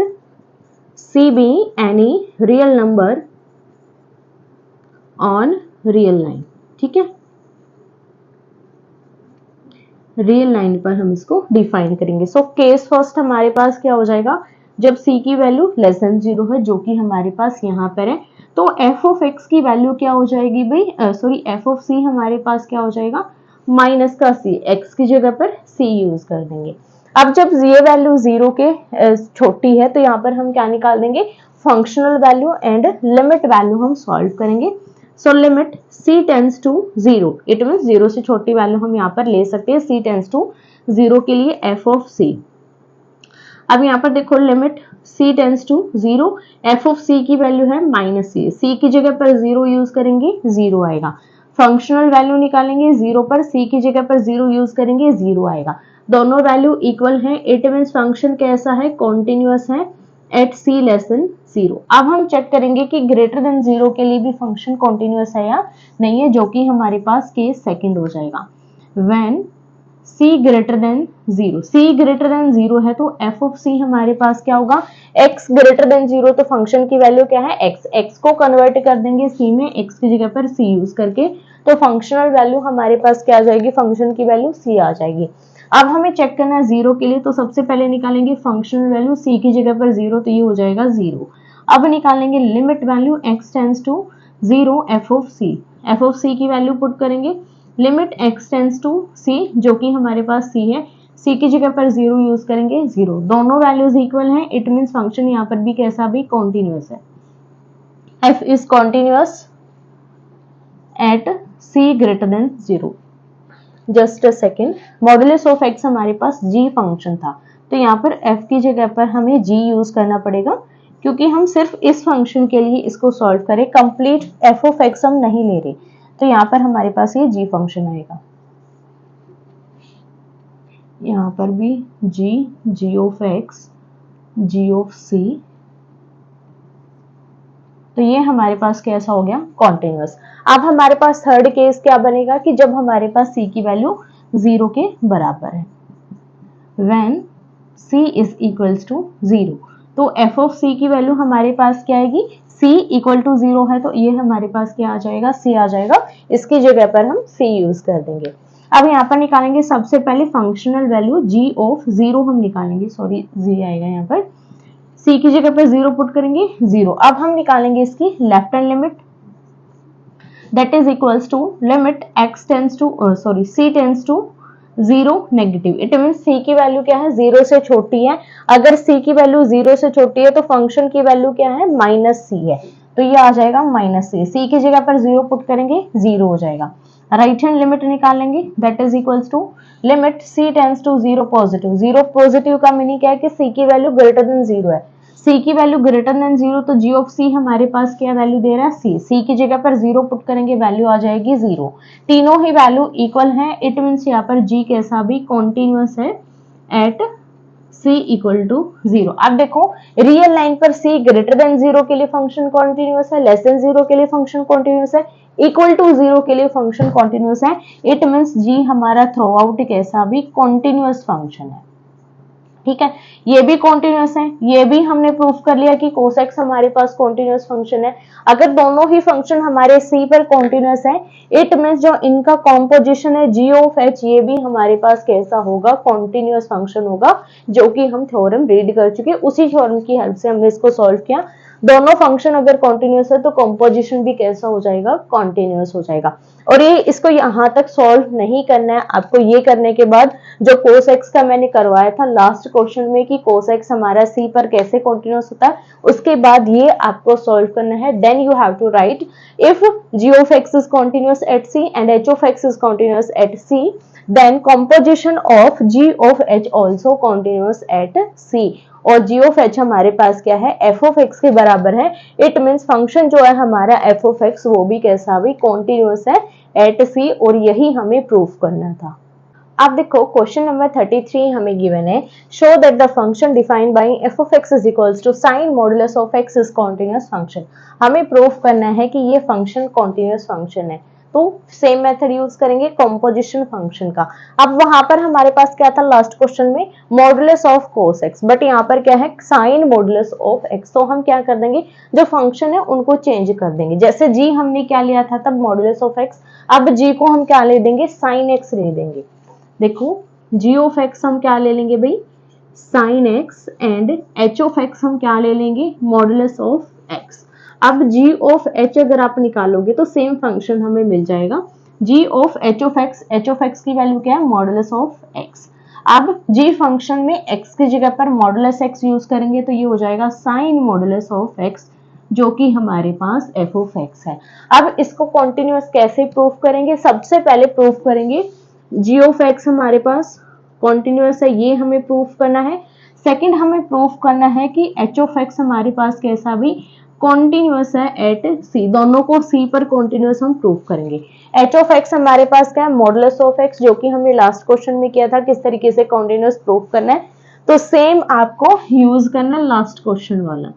c be any real number on real line. ठीक है, रियल लाइन पर हम इसको डिफाइन करेंगे। सो केस फर्स्ट हमारे पास क्या हो जाएगा, जब c की वैल्यू लेस देन 0 है, जो कि हमारे पास यहाँ पर है, तो f ऑफ x की वैल्यू क्या हो जाएगी भाई, सॉरी f ऑफ c हमारे पास क्या हो जाएगा, माइनस का c, x की जगह पर c यूज कर देंगे। अब जब ये वैल्यू 0 के छोटी है तो यहाँ पर हम क्या निकाल देंगे, functional value and limit value हम सॉल्व करेंगे। So limit c tends to 0, it mean 0 से छोटी वैल्यू हम यहाँ पर ले सकते हैं, c टेंड्स टू 0 के लिए f ऑफ c। अब यहाँ पर देखो limit c tends to 0, f of c की वैल्यू है -c, c की जगह पर 0 यूज करेंगे 0 आएगा। फंक्शनल वैल्यू निकालेंगे 0 पर, c की जगह पर 0 यूज करेंगे 0 आएगा। दोनों वैल्यू इक्वल है, इट मीन फंक्शन कैसा है, कॉन्टिन्यूअस है एट c लेस देन 0। अब हम चेक करेंगे कि ग्रेटर देन 0 के लिए भी फंक्शन कॉन्टिन्यूअस है या नहीं है, जो कि हमारे पास केस सेकंड हो जाएगा। When c greater than 0, c greater than 0 है तो f ऑफ c हमारे पास क्या होगा, x ग्रेटर देन 0, तो फंक्शन की वैल्यू क्या है x, x को कन्वर्ट कर देंगे c में, x की जगह पर c यूज करके, तो फंक्शनल वैल्यू हमारे पास क्या आ जाएगी, फंक्शन की वैल्यू c आ जाएगी। अब हमें चेक करना है 0 के लिए, तो सबसे पहले निकालेंगे फंक्शनल वैल्यू, c की जगह पर 0, तो ये हो जाएगा 0। अब निकालेंगे limit value x tends to 0 f of c की वैल्यू पुट करेंगे, limit x tends to c, जो कि हमारे पास c है, c की जगह पर 0 यूज करेंगे 0। दोनों वैल्यूज इक्वल हैं, इट मींस फंक्शन यहाँ पर भी कैसा भी कॉन्टिन्यूअस है। f is continuous at c greater than 0। Just a second, modulus of x हमारे पास g फंक्शन था, तो यहाँ पर f की जगह पर हमें g यूज करना पड़ेगा, क्योंकि हम सिर्फ इस फंक्शन के लिए इसको सॉल्व करें, कंप्लीट f ऑफ x हम नहीं ले रहे, तो यहाँ पर हमारे पास ये g फंक्शन आएगा। यहाँ पर भी g of x, g of c, तो ये हमारे पास कैसा हो गया, कॉन्टिन्यूअस। अब हमारे पास थर्ड केस क्या बनेगा कि जब हमारे पास c की वैल्यू 0 के बराबर है, when c is equals to 0, तो f ऑफ c की वैल्यू हमारे पास क्या आएगी, c इक्वल टू 0 है तो ये हमारे पास क्या आ जाएगा, c आ जाएगा, इसकी जगह पर हम c यूज कर देंगे। अब यहाँ पर निकालेंगे सबसे पहले फंक्शनल वैल्यू g ऑफ 0 हम निकालेंगे, सॉरी g आएगा यहाँ पर, c की जगह पर 0 पुट करेंगे 0। अब हम निकालेंगे इसकी left hand limit, that is equals to limit x tends to c tends to 0 negative, it mean c की वैल्यू क्या है, 0 से छोटी है। अगर c की वैल्यू 0 से छोटी है तो फंक्शन की वैल्यू क्या है, -c है, तो ये आ जाएगा -c, c की जगह पर 0 पुट करेंगे 0 हो जाएगा। राइट हैंड लिमिट निकालेंगे, that is equals to limit c tends to 0 positive, 0 positive का मीनिंग क्या है कि c की वैल्यू ग्रेटर देन 0 है, c की वैल्यू ग्रेटर देन 0, तो g ऑफ c हमारे पास क्या वैल्यू दे रहा है, c की जगह पर 0 पुट करेंगे, वैल्यू आ जाएगी 0। तीनों ही वैल्यू इक्वल है, इट मींस यहाँ पर g कैसा भी कॉन्टिन्यूअस है एट c इक्वल टू 0। अब देखो रियल लाइन पर c ग्रेटर देन 0 के लिए फंक्शन कॉन्टिन्यूअस है, लेस देन 0 के लिए फंक्शन कॉन्टिन्यूअस है, इक्वल टू 0 के लिए फंक्शन कॉन्टिन्यूअस है, इट मींस g हमारा थ्रू आउट कैसा भी कॉन्टिन्यूअस फंक्शन है। ठीक है, ये भी कॉन्टिन्यूअस है, ये भी हमने प्रूफ कर लिया कि cos x हमारे पास कॉन्टिन्यूअस फंक्शन है। अगर दोनों ही फंक्शन हमारे c पर कॉन्टिन्यूअस है, इट मींस जो इनका कॉम्पोजिशन है g ऑफ h, ये भी हमारे पास कैसा होगा, कॉन्टिन्यूअस फंक्शन होगा, जो कि हम थ्योरम रीड कर चुके, उसी थ्योरम की हेल्प से हमने इसको सॉल्व किया। दोनों फंक्शन अगर कॉन्टिन्यूस है तो कंपोजिशन भी कैसा हो जाएगा, कॉन्टिन्यूस हो जाएगा। और ये इसको यहां तक सॉल्व नहीं करना है आपको, ये करने के बाद जो cos x का मैंने करवाया था लास्ट क्वेश्चन में कि cos x हमारा c पर कैसे कॉन्टिन्यूस होता है, उसके बाद ये आपको सॉल्व करना है। Then you have to write if g of x is continuous at c and h of x is continuous at c, then composition of g of h also continuous at c। और g of h हमारे पास क्या है, f of x के बराबर है। It means function जो है हमारा f of x वो भी कैसा भी कॉन्टिन्यूस है एट c, और यही हमें प्रूव करना था। अब देखो क्वेश्चन नंबर 33 हमें गिवन है, show that the function defined by f of x is equals to sin modulus of x is continuous function. हमें प्रूव करना है कि ये फंक्शन कॉन्टिन्यूस फंक्शन है, तो सेम मेथड यूज करेंगे कंपोजिशन फंक्शन का। अब वहां पर हमारे पास क्या था लास्ट क्वेश्चन में, modulus of cos x, but यहाँ पर क्या है साइन मॉडुलस ऑफ x। तो हम क्या कर देंगे, जो फंक्शन है उनको चेंज कर देंगे। जैसे g हमने क्या लिया था तब मॉडुलस ऑफ x, अब g को हम क्या ले देंगे, साइन x ले देंगे। देखो g ऑफ x हम क्या ले लेंगे भाई, sine x, and h of x हम क्या ले लेंगे, मॉडुलस ऑफ x। अब g ऑफ h अगर आप निकालोगे तो सेम फंक्शन हमें मिल जाएगा, g of h of x की वैल्यू क्या है, मॉडुलस ऑफ x। अब g फंक्शन में x की जगह पर मॉडुलस x यूज करेंगे तो ये हो जाएगा साइन मॉडुलस ऑफ x, जो कि हमारे पास f ऑफ x है। अब इसको कॉन्टिन्यूअस कैसे प्रूव करेंगे, सबसे पहले प्रूव करेंगे g ऑफ x हमारे पास कॉन्टिन्यूअस है, ये हमें प्रूव करना है। सेकंड हमें प्रूव करना है कि h ऑफ x हमारे पास कैसा भी कॉन्टिन्यूअस है एट c, दोनों को c पर कॉन्टिन्यूअस हम प्रूव करेंगे। h ऑफ x हमारे पास क्या है, मॉडुलस ऑफ x, जो कि हमने लास्ट क्वेश्चन में किया था किस तरीके से कॉन्टिन्यूअस प्रूव करना है, तो सेम आपको यूज करना है लास्ट क्वेश्चन वाला।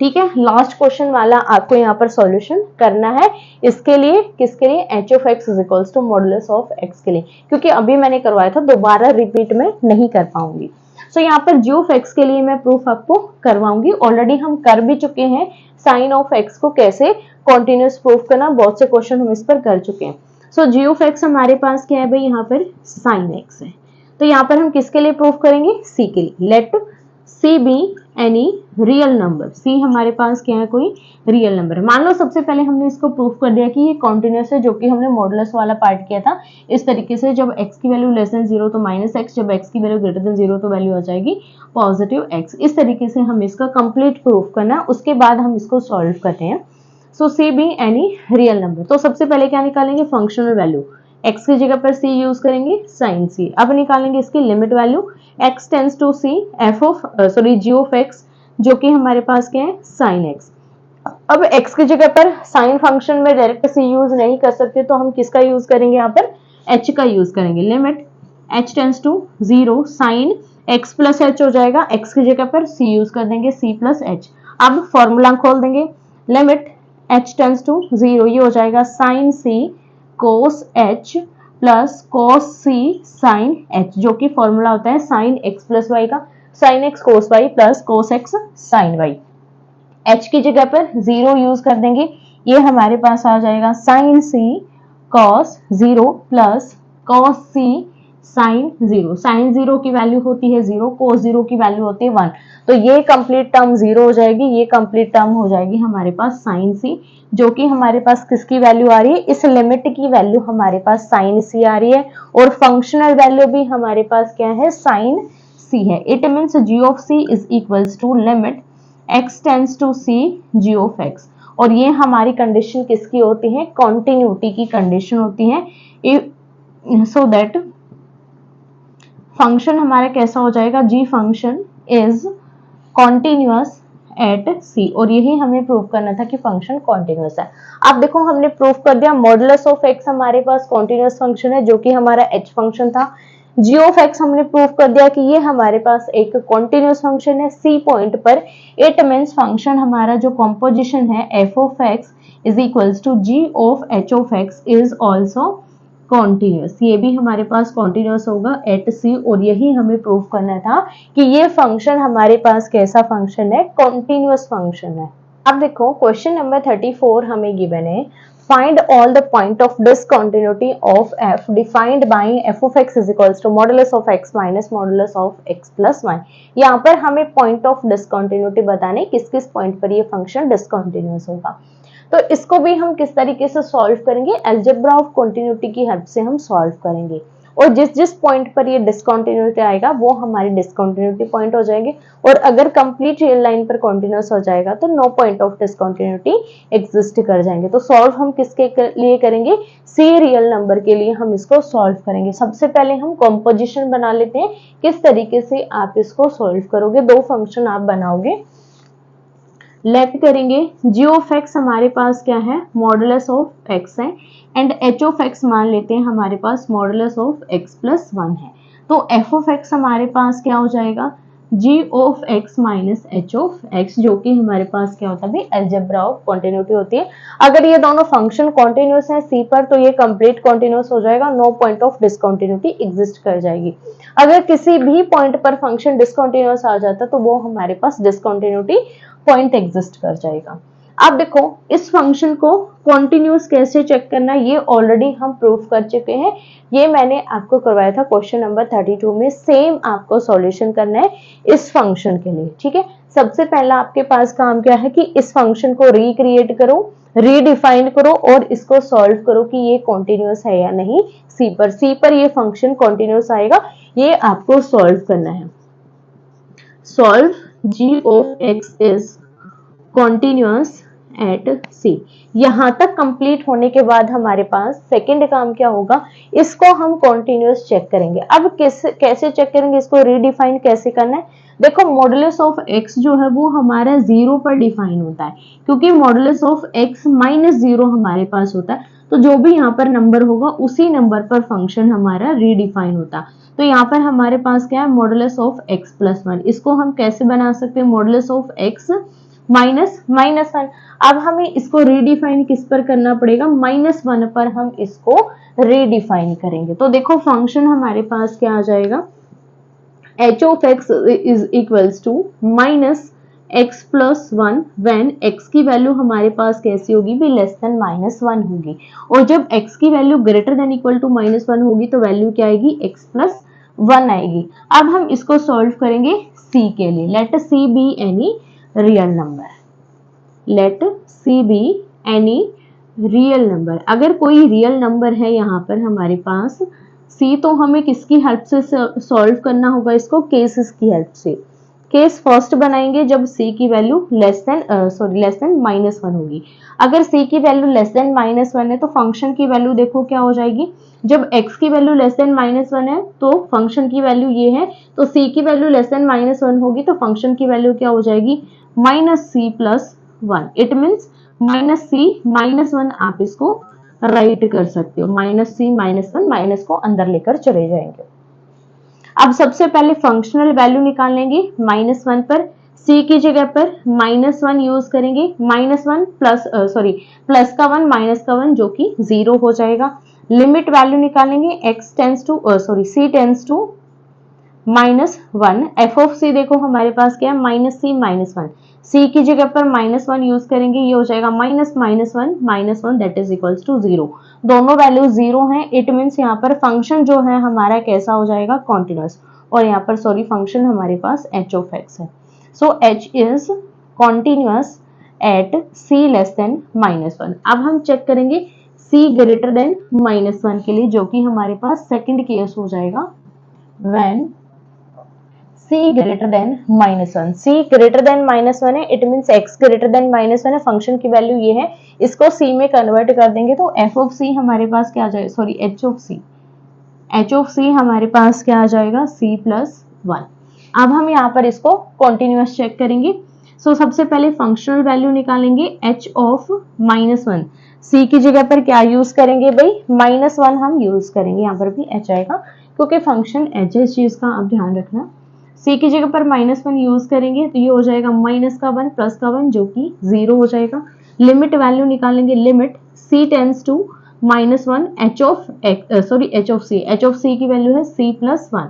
ठीक है, लास्ट क्वेश्चन वाला आपको यहाँ पर सॉल्यूशन करना है। इसके लिए किसके लिए, h of x is equals to modulus of x के लिए, क्योंकि अभी मैंने करवाया था दोबारा रिपीट में नहीं कर पाऊंगी। सो यहाँ पर g ऑफ x के लिए मैं प्रूफ आपको करवाऊंगी, ऑलरेडी हम कर भी चुके हैं। साइन ऑफ x को कैसे कॉन्टिन्यूअस प्रूफ करना, बहुत से क्वेश्चन हम इस पर कर चुके हैं। सो g ऑफ x हमारे पास क्या है भाई, यहाँ पर साइन x है, तो यहाँ पर हम किसके लिए प्रूफ करेंगे, c के लिए। Let c be any real number, c हमारे पास क्या है, कोई रियल नंबर है। मान लो सबसे पहले हमने इसको प्रूफ कर दिया कि ये कॉन्टिन्यूअस है, जो कि हमने मॉडुलस वाला पार्ट किया था इस तरीके से, जब x की वैल्यू लेस देन 0 तो माइनस x, जब x की वैल्यू ग्रेटर देन 0 तो वैल्यू आ जाएगी पॉजिटिव x। इस तरीके से हम इसका कंप्लीट प्रूफ करना, उसके बाद हम इसको सॉल्व करते हैं। सो c be any real number, तो सबसे पहले क्या निकालेंगे, फंक्शनल वैल्यू, x की जगह पर c यूज करेंगे साइन c। अब निकालेंगे इसकी limit value, x tends to c g of x, जो कि हमारे पास क्या है, साइन x। अब x की जगह पर साइन फंक्शन में डायरेक्ट c यूज नहीं कर सकते, तो हम किसका यूज करेंगे, यहाँ पर h का यूज करेंगे। Limit h tends to 0 sine x plus h हो जाएगा, x की जगह पर c यूज कर देंगे, c प्लस h। अब फॉर्मूला खोल देंगे, लिमिट h टेंड्स टू 0, ये हो जाएगा sine c cos h plus cos c sin h, जो कि फॉर्मूला होता है sin x प्लस y का, sin x cos y plus cos x sin y। h की जगह पर 0 यूज कर देंगे, ये हमारे पास आ जाएगा sin c cos 0 plus cos c sin 0। sin 0 की वैल्यू होती है 0, cos 0 की वैल्यू होती है 1, तो ये कंप्लीट टर्म 0 हो जाएगी, ये कंप्लीट टर्म हो जाएगी हमारे पास sin c, जो कि हमारे पास किसकी वैल्यू आ रही है, इस लिमिट की वैल्यू हमारे पास sin c आ रही है, और फंक्शनल वैल्यू भी हमारे पास क्या है, sin c है। It means g of c is equals to limit x tends to c g of x, और ये हमारी कंडीशन किसकी होती है, कॉन्टिन्यूटी की कंडीशन होती है। सो दैट फंक्शन हमारा कैसा हो जाएगा, g function is continuous at c, और यही हमें प्रूव करना था कि फंक्शन कॉन्टिन्यूअस है। अब देखो हमने प्रूव कर दिया मॉडुलस ऑफ x हमारे पास कॉन्टिन्यूअस फंक्शन है, जो कि हमारा h फंक्शन था। g ऑफ x हमने प्रूव कर दिया कि ये हमारे पास एक कॉन्टिन्यूअस फंक्शन है c पॉइंट पर। इट मीन्स फंक्शन हमारा जो कॉम्पोजिशन है f of x is equals to g of h of x is also continuous, ये भी हमारे पास कॉन्टिन्यूअस होगा एट c, और यही हमें प्रूव करना था कि ये फंक्शन हमारे पास कैसा फंक्शन है, कॉन्टिन्यूअस फंक्शन है। अब देखो क्वेश्चन नंबर 34 हमें गिवन है, find all the point of discontinuity of f defined by f of x is equals to modulus of x minus modulus of x plus 1। यहाँ पर हमें पॉइंट ऑफ डिसकंटिन्यूटी बताने किस किस पॉइंट पर ये फंक्शन डिसकंटिन्यूअस होगा। तो इसको भी हम किस तरीके से सॉल्व करेंगे, अलजेब्रा ऑफ कंटिन्यूटी की हेल्प से हम सॉल्व करेंगे और जिस जिस पॉइंट पर ये डिसकंटिन्यूटी आएगा वो हमारी डिसकंटिन्यूटी पॉइंट हो जाएंगे और अगर कंप्लीट रियल लाइन पर कंटिन्यूअस हो जाएगा तो no point of discontinuity exist कर जाएंगे। तो सॉल्व हम किसके लिए करेंगे, सी रियल नंबर के लिए हम इसको सॉल्व करेंगे। सबसे पहले हम कंपोजिशन बना लेते हैं, किस तरीके से आप इसको सॉल्व करोगे। दो फंक्शन आप बनाओगे, लेट करेंगे जी ऑफ एक्स हमारे पास क्या है, मॉडुलस ऑफ एक्स है एंड एच ऑफ एक्स मान लेते हैं हमारे पास मॉडुलस ऑफ एक्स प्लस 1 है। तो एफ ऑफ एक्स हमारे पास क्या हो जाएगा, g of x minus h of x, जो कि हमारे पास क्या होता है भाई, अलजेब्रा ऑफ कॉन्टिन्यूटी होती है। अगर ये दोनों फंक्शन कॉन्टिन्यूअस है सी पर तो ये कंप्लीट कॉन्टिन्यूअस हो जाएगा, no point of discontinuity exist कर जाएगी। अगर किसी भी पॉइंट पर फंक्शन डिसकंटिन्यूअस आ जाता तो वो हमारे पास डिसकंटिन्यूटी पॉइंट एग्जिस्ट कर जाएगा। अब देखो इस फंक्शन को कॉन्टिन्यूअस कैसे चेक करना है, ये ऑलरेडी हम प्रूफ कर चुके हैं। ये मैंने आपको करवाया था क्वेश्चन नंबर 32 में। सेम आपको सॉल्यूशन करना है इस फंक्शन के लिए, ठीक है। सबसे पहला आपके पास काम क्या है कि इस फंक्शन को रिक्रिएट करो, रीडिफाइन करो और इसको सॉल्व करो कि ये कॉन्टिन्यूअस है या नहीं। सी पर ये फंक्शन कॉन्टिन्यूअस आएगा, ये आपको सॉल्व करना है। Solve g of x is continuous at c. यहां तक कंप्लीट होने के बाद हमारे पास सेकंड काम क्या होगा, इसको हम कॉन्टिन्यूअस चेक करेंगे। अब कैसे चेक करेंगे, इसको रीडिफाइन कैसे करना है। देखो मॉडुलस ऑफ एक्स जो है वो हमारा 0 पर डिफाइन होता है, क्योंकि मॉडुलस ऑफ एक्स माइनस 0 हमारे पास होता है। तो जो भी यहाँ पर नंबर होगा उसी नंबर पर फंक्शन हमारा रीडिफाइन होता है। तो यहाँ पर हमारे पास क्या है, मॉडुलस ऑफ एक्स प्लस 1। इसको हम कैसे बना सकते हैं, मॉडुलस ऑफ एक्स माइनस -1। अब हमें इसको रीडिफाइन किस पर करना पड़ेगा, -1 पर हम इसको रीडिफाइन करेंगे। तो देखो फंक्शन हमारे पास क्या आ जाएगा, h of x is equals to minus x plus 1 when x की वैल्यू हमारे पास कैसी होगी भी, लेस देन -1 होगी। और जब x की value greater than equal to -1 होगी तो वैल्यू क्या आएगी, x प्लस 1 आएगी। अब हम इसको सॉल्व करेंगे c के लिए। Let c be any real number, let c be any real number. अगर कोई रियल नंबर है यहाँ पर हमारे पास c, तो हमें किसकी हेल्प से सॉल्व करना होगा इसको, केसेस की हेल्प से। केस फर्स्ट बनाएंगे जब c की वैल्यू लेस देन -1 होगी। अगर c की वैल्यू लेस देन -1 है तो फंक्शन की वैल्यू देखो क्या हो जाएगी, जब x की वैल्यू लेस देन -1 है तो फंक्शन की वैल्यू ये है, तो c की वैल्यू लेस देन -1 होगी तो फंक्शन की वैल्यू क्या हो जाएगी, -c plus 1। It means -c -1 आप इसको राइट कर सकते हो, -c -1 माइनस को अंदर लेकर चले जाएंगे। अब सबसे पहले फंक्शनल वैल्यू निकाल लेंगे -1 पर, c की जगह पर -1 यूज करेंगे, -1 प्लस का 1 माइनस का 1 जो कि 0 हो जाएगा। लिमिट वैल्यू निकालेंगे, c tends to -1। F of c देखो हमारे पास क्या है, -c -1। c की जगह पर -1 यूज करेंगे, ये हो जाएगा -1 दैट इज इक्वल्स टू 0। दोनों वैल्यू 0 हैं, इट मीन्स यहाँ पर फंक्शन जो है हमारा कैसा हो जाएगा, कॉन्टिन्यूअस। और यहाँ पर फंक्शन हमारे पास h ऑफ x है। So h is continuous at c less than -1। अब हम चेक करेंगे c ग्रेटर देन -1 के लिए, जो कि हमारे पास सेकंड केस हो जाएगा when c greater than -1। c greater than -1 है, it means x greater than -1 है, फंक्शन की वैल्यू ये है। इसको c में कन्वर्ट कर देंगे तो f ऑफ c हमारे पास क्या आ जाएगा, h ऑफ c हमारे पास क्या आ जाएगा, c प्लस 1। अब हम यहाँ पर इसको कॉन्टिन्यूअस चेक करेंगे। सबसे पहले फंक्शनल वैल्यू निकालेंगे h ऑफ -1। c की जगह पर क्या यूज करेंगे भाई, -1 हम यूज करेंगे, यहाँ पर भी h आएगा क्योंकि फंक्शन h है, इस चीज का आप ध्यान रखना। c की जगह पर -1 यूज करेंगे तो ये हो जाएगा -1 प्लस का 1 जो कि 0 हो जाएगा। लिमिट वैल्यू निकालेंगे, limit c tends to -1 h of c की वैल्यू है c प्लस 1।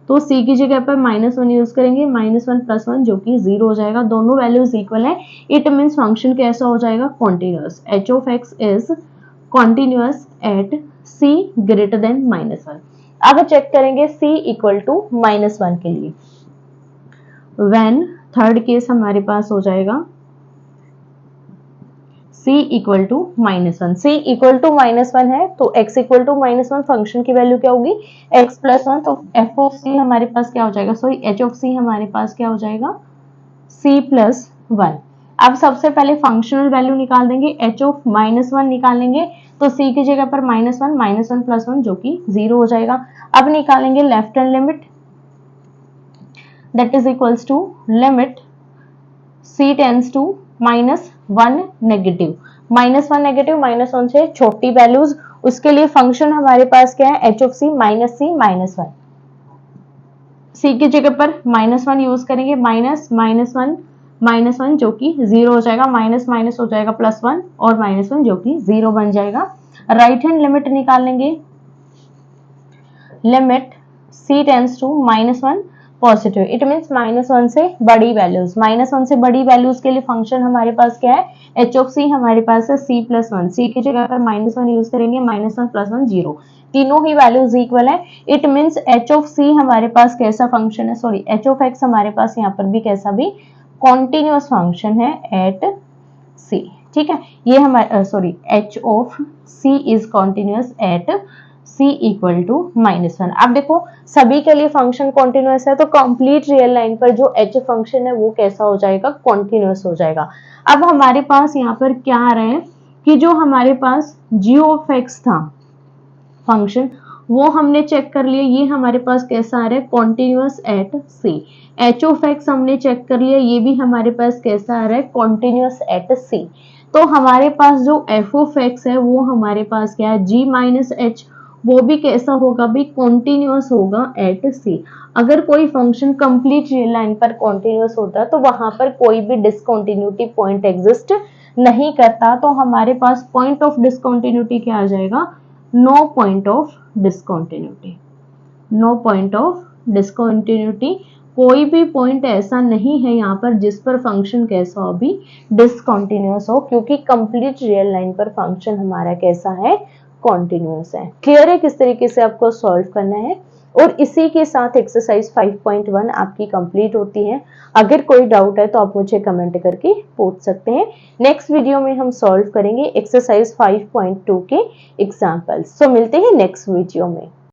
तो c की जगह पर -1 यूज करेंगे, -1 प्लस 1 जो कि 0 हो जाएगा। दोनों वैल्यूज इक्वल है, इट मीन्स फंक्शन कैसा हो जाएगा, continuous. h of x is continuous at c greater than -1। अब चेक करेंगे c इक्वल टू -1 के लिए। व्हेन थर्ड केस हमारे पास हो जाएगा c equal to -1। c equal to -1 है तो x इक्वल टू -1 फंक्शन की वैल्यू क्या होगी x प्लस 1, तो f ऑफ c हमारे पास क्या हो जाएगा, सॉरी h ऑफ c हमारे पास क्या हो जाएगा c प्लस 1। अब सबसे पहले फंक्शनल वैल्यू निकाल देंगे, h ऑफ -1 निकालेंगे तो c की जगह पर -1 प्लस 1 जो कि 0 हो जाएगा। अब निकालेंगे left hand limit, that is equals to limit c tends to -1 negative, -1 से छोटी वैल्यूज, उसके लिए फंक्शन हमारे पास क्या है h ऑफ c -1। c की जगह पर -1 यूज करेंगे, -1 जो कि 0 हो जाएगा, माइनस हो जाएगा +1 और -1 जो कि 0 बन जाएगा। राइट हैंड लिमिट निकाल लेंगे, limit c tends to -1 positive, it means -1 से बड़ी वैल्यूज, -1 से बड़ी वैल्यूज के लिए फंक्शन हमारे पास क्या है h ऑफ c हमारे पास है c प्लस 1, c की जगह पर -1 यूज करेंगे, -1 प्लस 1 0, तीनों ही वैल्यूज इक्वल है। It means h of c हमारे पास कैसा फंक्शन है, सॉरी h ऑफ x हमारे पास यहाँ पर भी कैसा भी कॉन्टिन्यूअस फंक्शन है एट c। ठीक है, ये हमारे sorry h of c is continuous at c equal to -1। अब देखो सभी के लिए फंक्शन कॉन्टिन्यूअस है तो कंप्लीट रियल लाइन पर जो h फंक्शन है वो कैसा हो जाएगा, कॉन्टिन्यूअस हो जाएगा। अब हमारे पास यहाँ पर क्या आ रहा है कि जो हमारे पास g ऑफ x था फंक्शन, वो हमने चेक कर लिया, ये हमारे पास कैसा आ रहा है, continuous at c। h of x हमने चेक कर लिया, ये भी हमारे पास कैसा आ रहा है, कॉन्टिन्यूअस एट c। तो हमारे पास जो f ऑफ x है वो हमारे पास क्या है, g माइनस h, वो भी कैसा होगा भी, कॉन्टिन्यूअस होगा एट c। अगर कोई फंक्शन कंप्लीट रियल लाइन पर कॉन्टिन्यूअस होता है तो वहां पर कोई भी डिसकंटिन्यूटी पॉइंट एग्जिस्ट नहीं करता, तो हमारे पास पॉइंट ऑफ डिसकंटिन्यूटी क्या आ जाएगा, no point of discontinuity. No point of discontinuity, कोई भी पॉइंट ऐसा नहीं है यहाँ पर जिस पर फंक्शन कैसा हो भी डिसकंटिन्यूअस हो, क्योंकि कंप्लीट रियल लाइन पर फंक्शन हमारा कैसा है, कॉन्टिन्यूअस है। क्लियर है किस तरीके से आपको सॉल्व करना है। और इसी के साथ एक्सरसाइज 5.1 आपकी कंप्लीट होती है। अगर कोई डाउट है तो आप मुझे कमेंट करके पूछ सकते हैं। नेक्स्ट वीडियो में हम सॉल्व करेंगे एक्सरसाइज 5.2 के एग्जाम्पल्स। सो मिलते हैं नेक्स्ट वीडियो में।